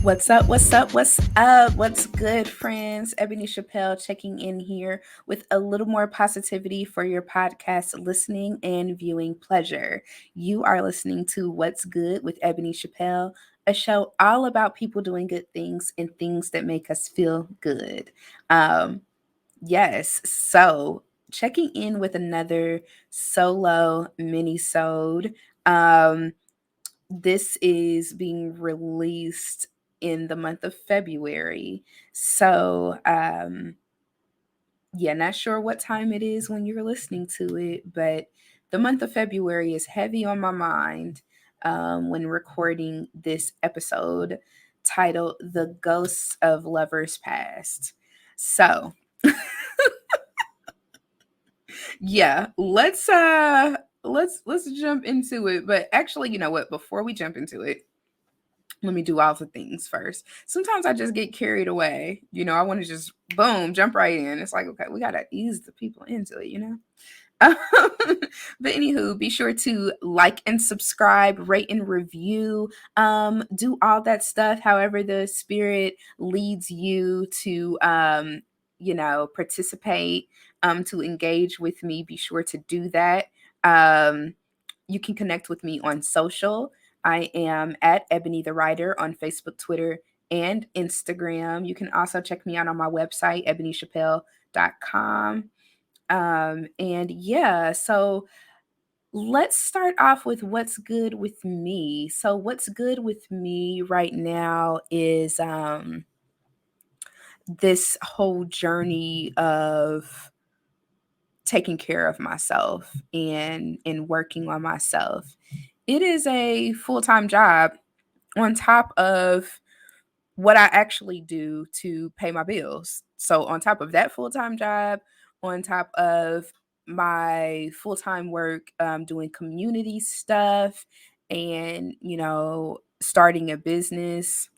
What's up? What's up? What's up? What's good, friends? Ebony Chappelle checking in here with a little more positivity for your podcast listening and viewing pleasure. You are listening to What's Good with Ebony Chappelle, a show all about people doing good things and things that make us feel good. Um, yes, so checking in with another solo mini-sode. This is being released in the month of February. So, yeah, not sure what time it is when you're listening to it, but the month of February is heavy on my mind when recording this episode titled The Ghosts of Lovers Past. So, yeah, let's jump into it. But actually, you know what? Before we jump into it, let me do all the things first. Sometimes I just get carried away. I want to just boom, jump right in. It's like, okay, we got to ease the people into it. But anywho, be sure to like and subscribe, rate and review, do all that stuff. However, the spirit leads you to, participate, to engage with me. Be sure to do that. Um, you can connect with me on social. I am at Ebony the Writer on Facebook, Twitter, and Instagram. You can also check me out on my website, ebonychappelle.com. And yeah, so let's start off with what's good with me. So, what's good with me right now is this whole journey of taking care of myself and working on myself. It is a full-time job on top of what I actually do to pay my bills. So on top of that full-time job, on top of my full-time work, doing community stuff and, starting a business,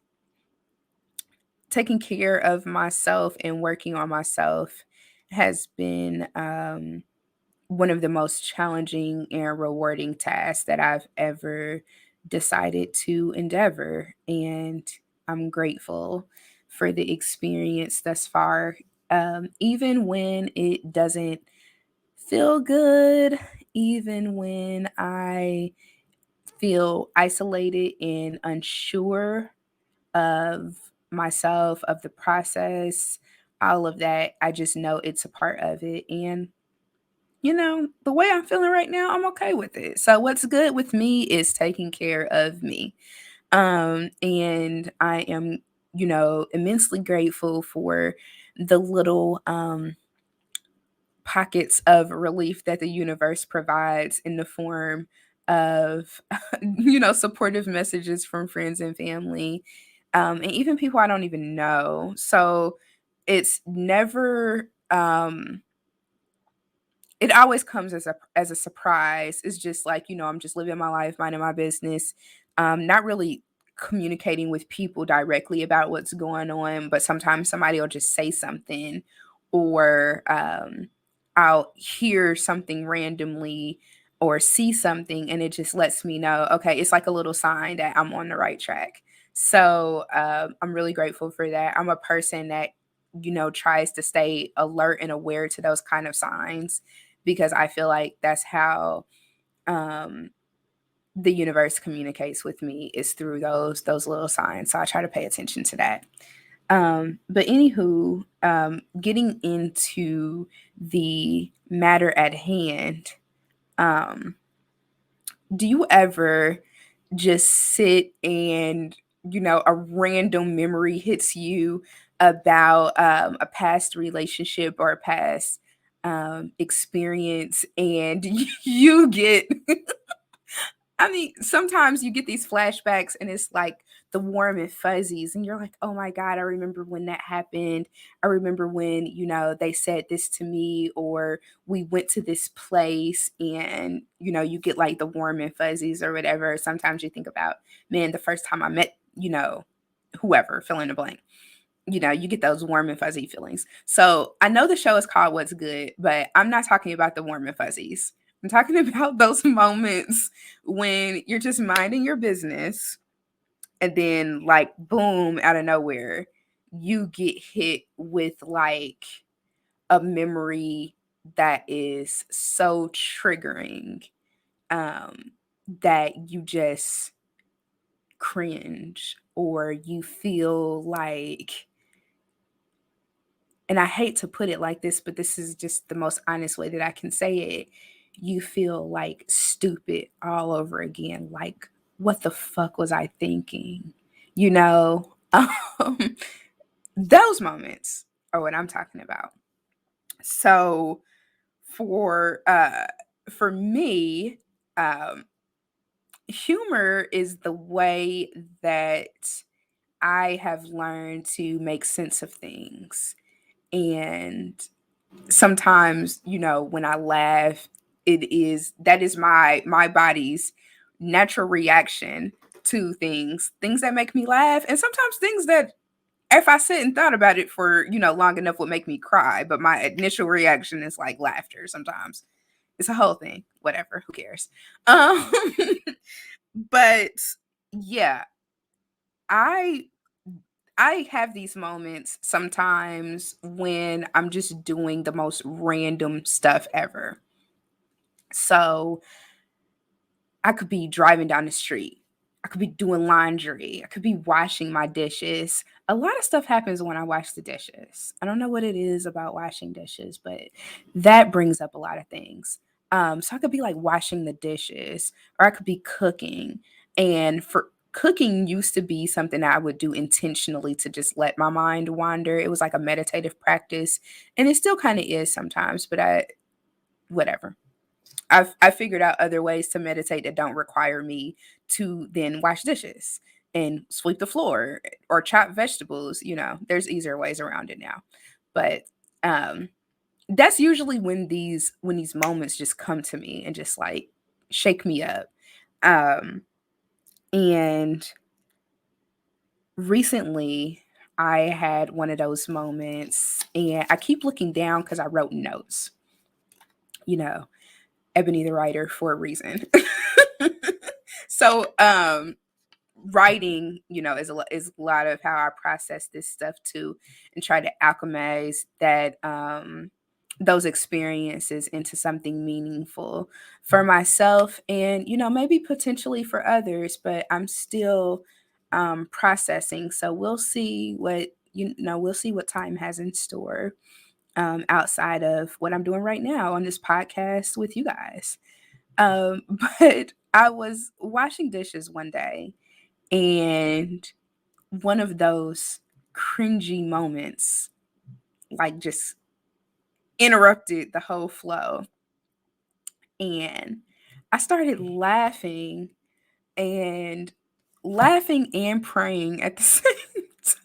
taking care of myself and working on myself has been one of the most challenging and rewarding tasks that I've ever decided to endeavor. And I'm grateful for the experience thus far. Even when it doesn't feel good, even when I feel isolated and unsure of myself, of the process, all of that, I just know it's a part of it. And the way I'm feeling right now, I'm okay with it. So what's good with me is taking care of me. And I am, immensely grateful for the little pockets of relief that the universe provides in the form of, supportive messages from friends and family, and even people I don't even know. So it's never, it always comes as a surprise. It's just like, I'm just living my life, minding my business, not really communicating with people directly about what's going on, but sometimes somebody will just say something, or I'll hear something randomly or see something, and it just lets me know, okay, it's like a little sign that I'm on the right track. So I'm really grateful for that. I'm a person that tries to stay alert and aware to those kind of signs, because I feel like that's how um, the universe communicates with me, is through those little signs. So I try to pay attention to that. But anywho, getting into the matter at hand, um, do you ever just sit and a random memory hits you about a past relationship or a past experience, and you get I mean, sometimes you get these flashbacks and it's like the warm and fuzzies, and you're like, oh my God, I remember when that happened. I remember when, they said this to me, or we went to this place, and, you get like the warm and fuzzies or whatever. Sometimes you think about, man, the first time I met, whoever, fill in the blank. You get those warm and fuzzy feelings. So I know the show is called What's Good, but I'm not talking about the warm and fuzzies. I'm talking about those moments when you're just minding your business And then, like, boom, out of nowhere, you get hit with like a memory that is so triggering, um, that you just cringe, or you feel like, and I hate to put it like this, but this is just the most honest way that I can say it. You feel like stupid all over again. Like, what the fuck was I thinking? You know, those moments are what I'm talking about. So for for me, um, humor is the way that I have learned to make sense of things. And sometimes, when I laugh, that is my body's natural reaction to things that make me laugh, and sometimes things that, if I sit and thought about it for, long enough, would make me cry, but my initial reaction is like laughter sometimes. It's a whole thing. Whatever, who cares? Um but yeah, I I have these moments sometimes when I'm just doing the most random stuff ever. So I could be driving down the street. I could be doing laundry. I could be washing my dishes. A lot of stuff happens when I wash the dishes. I don't know what it is about washing dishes, but that brings up a lot of things. So I could be like washing the dishes, or I could be cooking. And for cooking used to be something that I would do intentionally to just let my mind wander. It was like a meditative practice, and it still kind of is sometimes, but whatever. I figured out other ways to meditate that don't require me to then wash dishes and sweep the floor or chop vegetables. There's easier ways around it now. But um that's usually when these moments just come to me and just like shake me up. Um and recently I had one of those moments, and I keep looking down cuz I wrote notes. You know, Ebony the writer for a reason. So, writing, is a lot of how I process this stuff too, and try to alchemize those experiences into something meaningful for myself, and maybe potentially for others. But I'm still processing, so we'll see what time has in store, outside of what I'm doing right now on this podcast with you guys. Um, but I was washing dishes one day, and one of those cringy moments, like, just interrupted the whole flow. And I started and laughing and praying at the same time.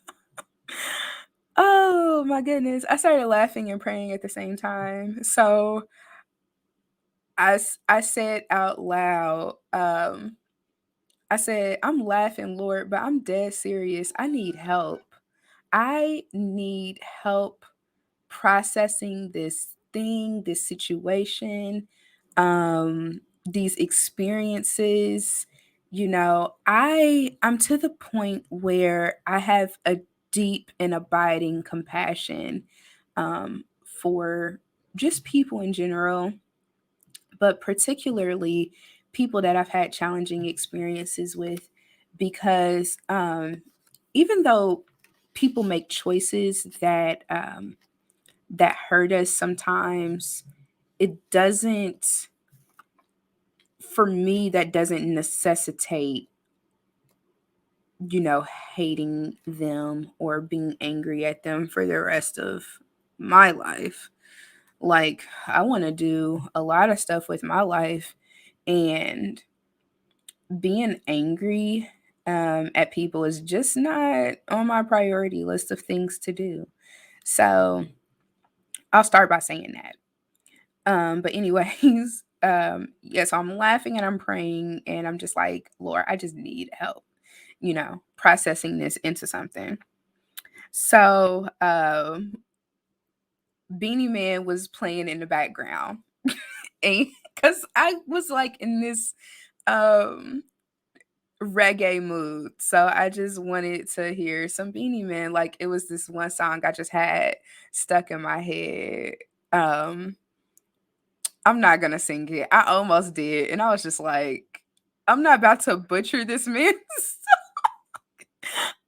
Oh my goodness. I started laughing and praying at the same time. So I said out loud, I said, "I'm laughing, Lord, but I'm dead serious. I need help. I need help processing this situation, these experiences. I'm to the point where I have a deep and abiding compassion, for just people in general, but particularly people that I've had challenging experiences with, because even though people make choices that hurt us sometimes, it doesn't, for me, that doesn't necessitate, hating them or being angry at them for the rest of my life. Like, I want to do a lot of stuff with my life, and being angry, at people is just not on my priority list of things to do. So I'll start by saying that. But anyways, yeah, so I'm laughing and I'm praying, and I'm just like, Lord, I just need help, processing this into something. So Beanie Man was playing in the background. And because I was like in this um reggae mood. So I just wanted to hear some Beanie Man. Like it was this one song I just had stuck in my head. Um I'm not gonna sing it. I almost did, and I was just like, I'm not about to butcher this man.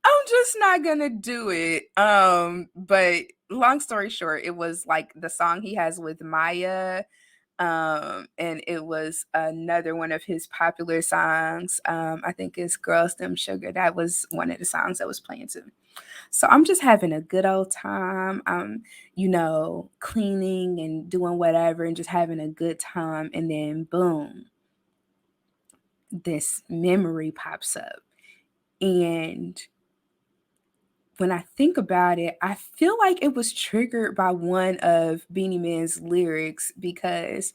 I'm just not gonna do it. But long story short, it was like the song he has with Maya. And it was another one of his popular songs. I think it's Girls Them Sugar. That was one of the songs that was playing too. So I'm just having a good old time. Cleaning and doing whatever and just having a good time. And then boom, this memory pops up. And when I think about it, I feel like it was triggered by one of Beanie Man's lyrics because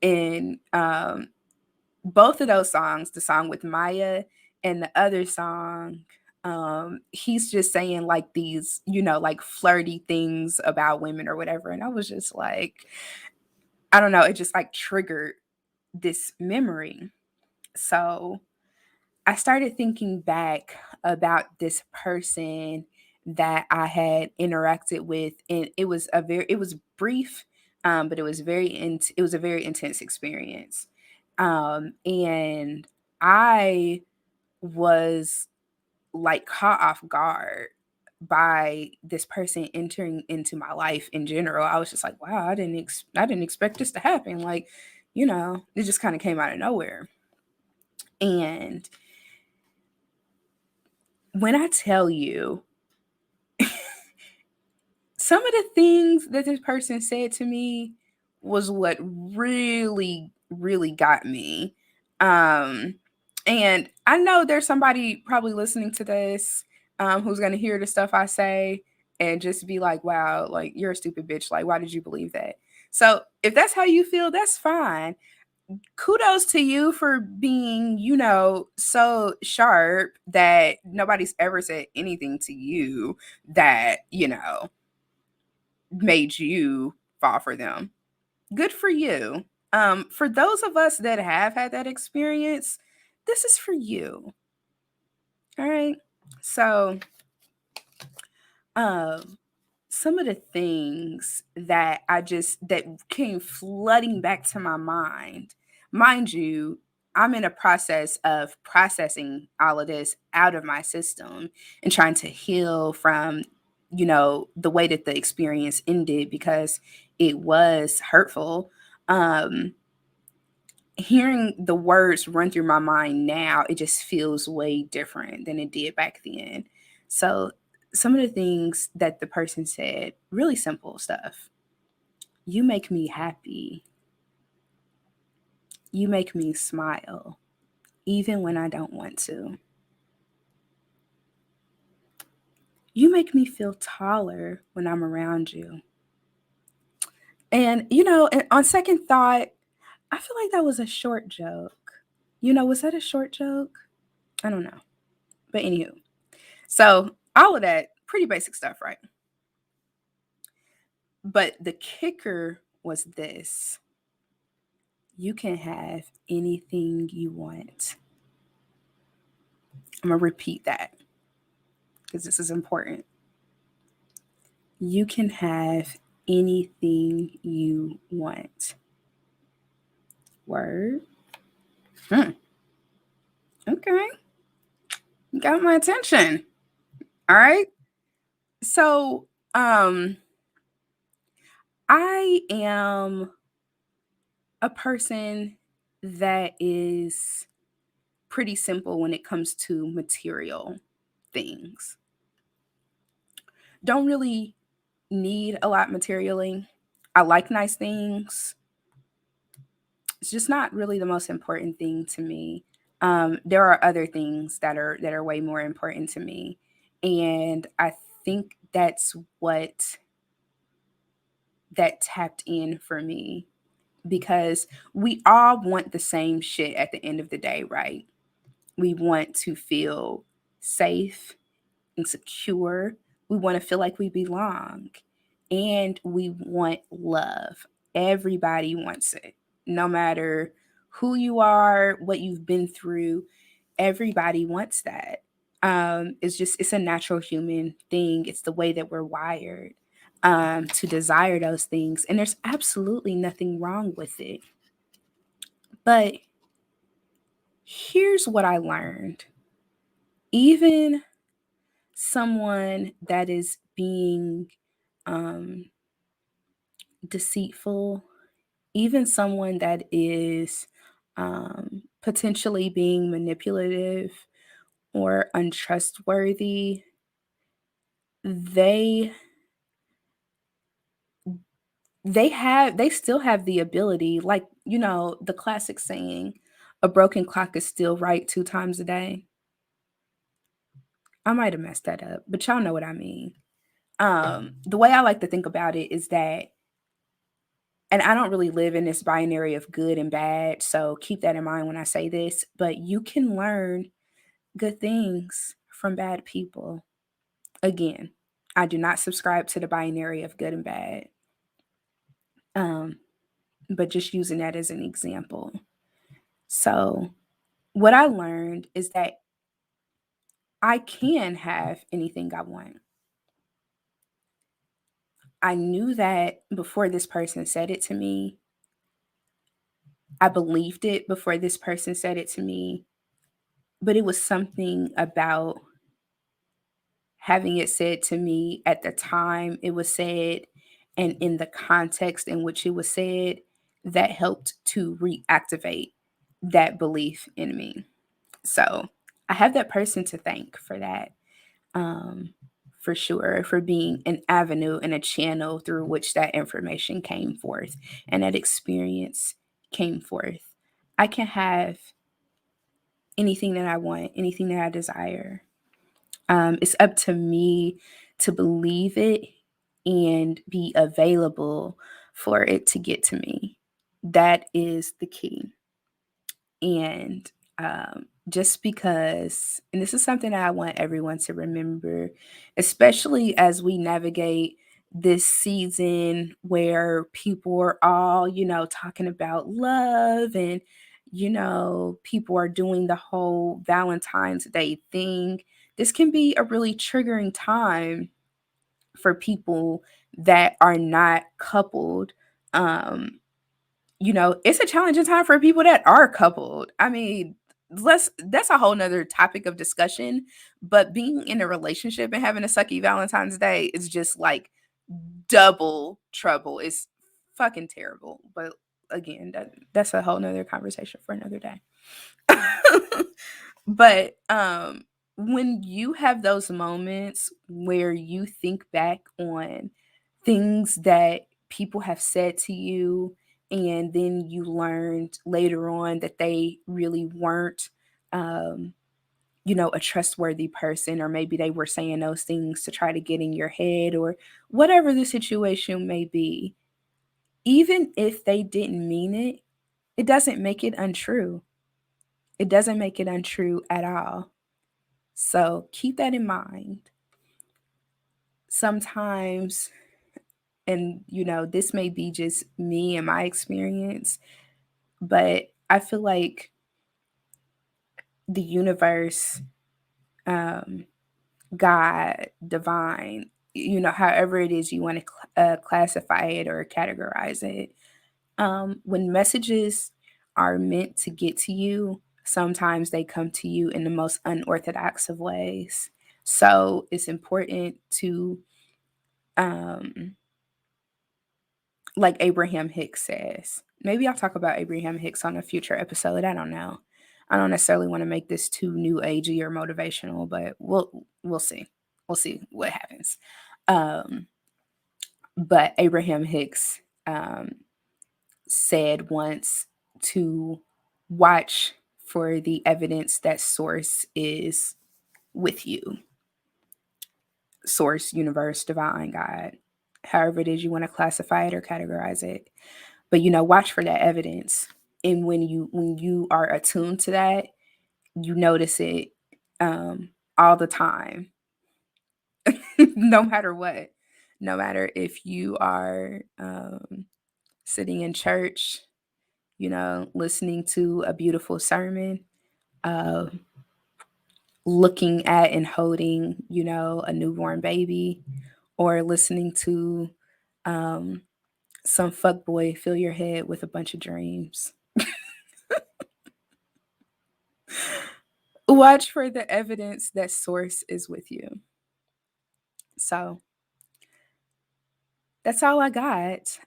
in both of those songs, the song with Maya and the other song, he's just saying like these, like flirty things about women or whatever. And I was just like, I don't know, it just like triggered this memory. So I started thinking back about this person that I had interacted with, and it was brief, but it was a very intense experience. And I was like caught off guard by this person entering into my life in general. I was just like, wow, I didn't expect this to happen. Like, it just kind of came out of nowhere. And when I tell you some of the things that this person said to me was what really, really got me. Um, and I know there's somebody probably listening to this who's going to hear the stuff I say and just be like, wow, like you're a stupid bitch. Like, why did you believe that? So if that's how you feel, that's fine. Kudos to you for being, so sharp that nobody's ever said anything to you that, made you fall for them. Good for you. For those of us that have had that experience, this is for you. All right. So, um, some of the things that came flooding back to my mind, mind you, I'm in a process of processing all of this out of my system and trying to heal from, the way that the experience ended because it was hurtful. Um, Hearing the words run through my mind now, it just feels way different than it did back then. So, some of the things that the person said, really simple stuff. You make me happy. You make me smile, even when I don't want to. You make me feel taller when I'm around you. And, on second thought, I feel like that was a short joke. Was that a short joke? I don't know. But anywho, so all of that, pretty basic stuff, right? But the kicker was this: you can have anything you want. I'm going to repeat that because this is important. You can have anything you want. Word. Okay. You got my attention. All right. So, I am a person that is pretty simple when it comes to material things. Don't really need a lot materially. I like nice things. It's just not really the most important thing to me. There are other things that are way more important to me, and I think that's what that tapped in for me because we all want the same shit at the end of the day, right? We want to feel safe and secure. We want to feel like we belong. And we want love. Everybody wants it, no matter who you are, what you've been through. everybody wants that. It's a natural human thing. It's the way that we're wired to desire those things, and there's absolutely nothing wrong with it. But here's what I learned: even someone that is being um, deceitful, even someone that is potentially being manipulative or untrustworthy, they they still have the ability, like, the classic saying, a broken clock is still right 2 times a day. I might have messed that up, but y'all know what I mean. The way I like to think about it is that, and I don't really live in this binary of good and bad, so keep that in mind when I say this, but you can learn good things from bad people. Again, I do not subscribe to the binary of good and bad. Um, but just using that as an example. So, what I learned is that I can have anything I want. I knew that before this person said it to me. I believed it before this person said it to me, but it was something about having it said to me at the time it was said and in the context in which it was said that helped to reactivate that belief in me. So I have that person to thank for that, um, for sure, for being an avenue and a channel through which that information came forth and that experience came forth. I can have anything that I want, anything that I desire. It's up to me to believe it and be available for it to get to me. That is the key. And just because, and this is something that I want everyone to remember, especially as we navigate this season where people are all, talking about love and, people are doing the whole Valentine's Day thing. This can be a really triggering time for people that are not coupled. It's a challenging time for people that are coupled. I mean, that's a whole nother topic of discussion. But being in a relationship and having a sucky Valentine's Day is just like double trouble. It's fucking terrible. But again, that's a whole nother conversation for another day. But when you have those moments where you think back on things that people have said to you, and then you learned later on that they really weren't, um, a trustworthy person, or maybe they were saying those things to try to get in your head, or whatever the situation may be, even if they didn't mean it, it doesn't make it untrue. It doesn't make it untrue at all. So keep that in mind. Sometimes, and this may be just me and my experience, but I feel like the universe, um, God, divine, however it is you want to classify it or categorize it, when messages are meant to get to you, sometimes they come to you in the most unorthodox of ways. So it's important to, um, like Abraham Hicks says, maybe I'll talk about Abraham Hicks on a future episode. I don't know. I don't necessarily want to make this too new agey or motivational, but we'll see. We'll see what happens. Um, but Abraham Hicks said once to watch for the evidence that source is with you. Source, universe, divine, God, however it is you want to classify it or categorize it. But watch for that evidence. And when you are attuned to that, you notice it all the time. No matter what. No matter if you are sitting in church, listening to a beautiful sermon, uh, looking at and holding, a newborn baby, or listening to um, some fuckboy fill your head with a bunch of dreams. Watch for the evidence that source is with you. So that's all I got.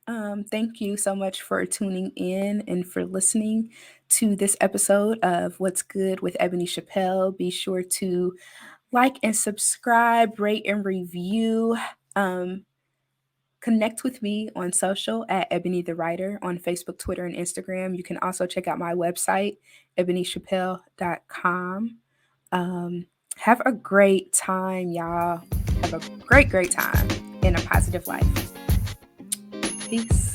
Thank you so much for tuning in and for listening to this episode of What's Good with Ebony Chappelle. Be sure to like and subscribe, rate and review. Connect with me on social at Ebony the Writer on Facebook, Twitter, and Instagram. You can also check out my website, ebonychappelle.com. Have a great time, y'all. Have a great, great time in a positive life. Peace.